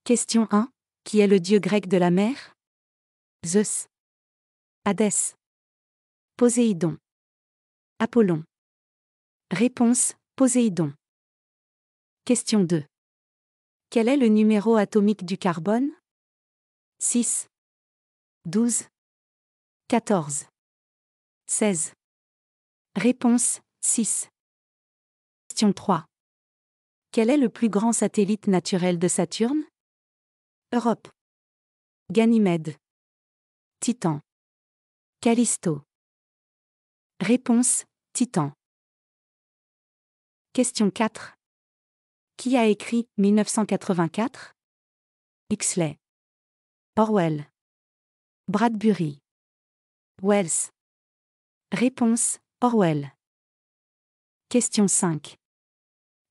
Question 1. Qui est le dieu grec de la mer? Zeus. Hadès. Poséidon. Apollon. Réponse: Poséidon. Question 2. Quel est le numéro atomique du carbone? 6, 12, 14, 16. Réponse: 6. Question 3. Quel est le plus grand satellite naturel de Saturne? Europe. Ganymède. Titan. Callisto. Réponse: Titan. Question 4. Qui a écrit 1984? Huxley. Orwell. Bradbury. Wells. Réponse: Orwell. Question 5.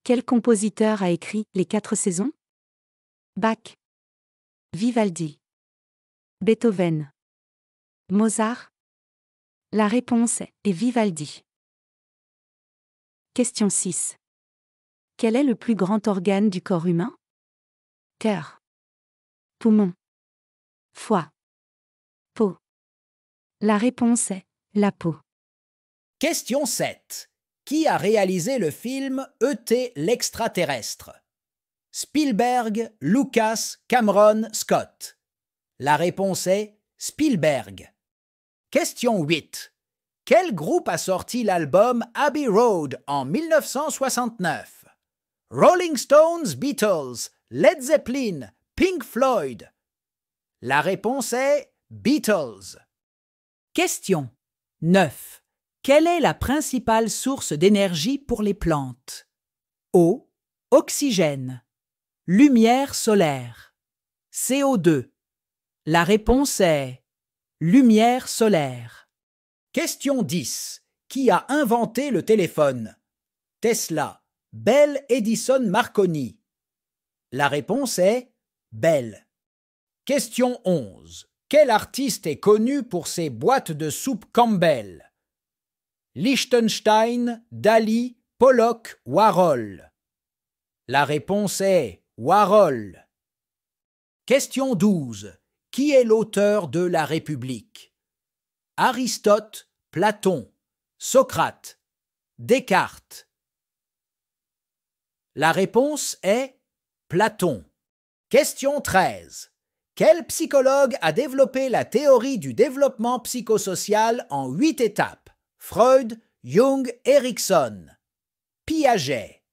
Quel compositeur a écrit Les 4 saisons? Bach. Vivaldi. Beethoven. Mozart. La réponse est Vivaldi. Question 6. Quel est le plus grand organe du corps humain? Cœur. Poumon. Foie. Peau. La réponse est la peau. Question 7. Qui a réalisé le film E.T. l'extraterrestre? Spielberg, Lucas, Cameron, Scott. La réponse est Spielberg. Question 8. Quel groupe a sorti l'album Abbey Road en 1969? Rolling Stones, Beatles, Led Zeppelin, Pink Floyd. La réponse est Beatles. Question 9. Quelle est la principale source d'énergie pour les plantes? Eau, oxygène, lumière solaire, CO2. La réponse est lumière solaire. Question 10. Qui a inventé le téléphone? Tesla, Bell, Edison, Marconi. La réponse est Bell. Question 11. Quel artiste est connu pour ses boîtes de soupe Campbell? Liechtenstein, Dali, Pollock, Warhol. La réponse est Warhol. Question 12. Qui est l'auteur de La République? Aristote, Platon, Socrate, Descartes. La réponse est Platon. Question 13. Quel psychologue a développé la théorie du développement psychosocial en 8 étapes? Freud, Jung, Erikson. Piaget.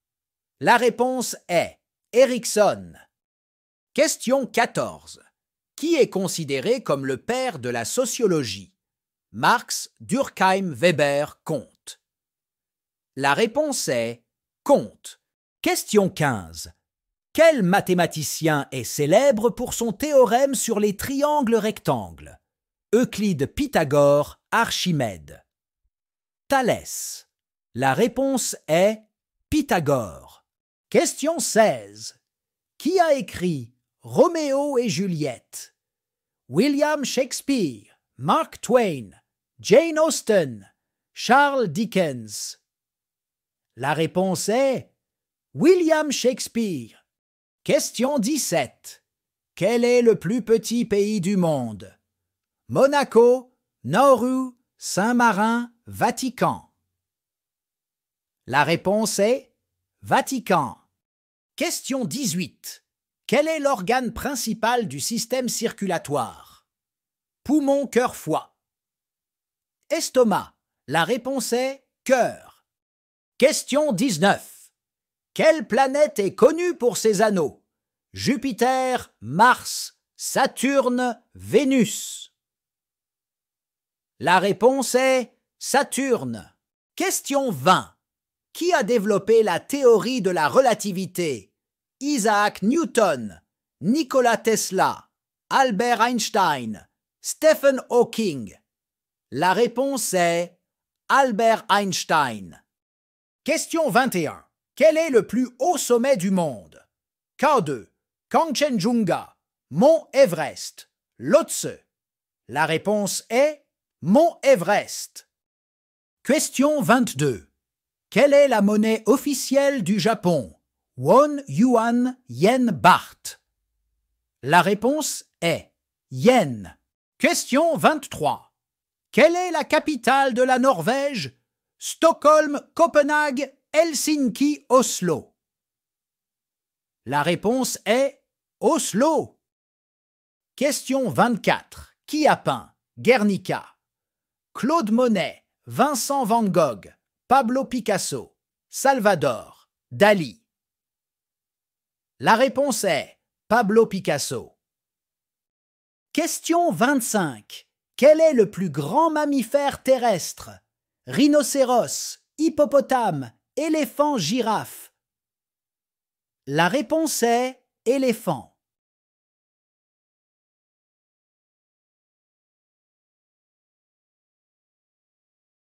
La réponse est Erikson. Question 14. Qui est considéré comme le père de la sociologie? Marx, Durkheim, Weber, Comte. La réponse est Comte. Question 15. Quel mathématicien est célèbre pour son théorème sur les triangles rectangles? Euclide, Pythagore, Archimède. Thalès. La réponse est Pythagore. Question 16. Qui a écrit Roméo et Juliette? William Shakespeare, Mark Twain, Jane Austen, Charles Dickens. La réponse est William Shakespeare. Question 17. Quel est le plus petit pays du monde? Monaco, Nauru, Saint-Marin, Vatican. La réponse est Vatican. Question 18. Quel est l'organe principal du système circulatoire? Poumon, cœur, foie. Estomac. La réponse est cœur. Question 19. Quelle planète est connue pour ses anneaux? Jupiter, Mars, Saturne, Vénus. La réponse est Saturne. Question 20. Qui a développé la théorie de la relativité? Isaac Newton, Nikola Tesla, Albert Einstein, Stephen Hawking. La réponse est Albert Einstein. Question 21. Quel est le plus haut sommet du monde? K2, Kanchenjunga, Mont Everest, Lhotse. La réponse est Mont Everest. Question 22. Quelle est la monnaie officielle du Japon? Won, yuan, yen, baht. La réponse est yen. Question 23. Quelle est la capitale de la Norvège? Stockholm, Copenhague, Helsinki, Oslo. La réponse est Oslo. Question 24. Qui a peint Guernica? Claude Monet, Vincent van Gogh, Pablo Picasso, Salvador Dali. La réponse est Pablo Picasso. Question 25. Quel est le plus grand mammifère terrestre? Rhinocéros, hippopotame, éléphant, girafe. La réponse est éléphant.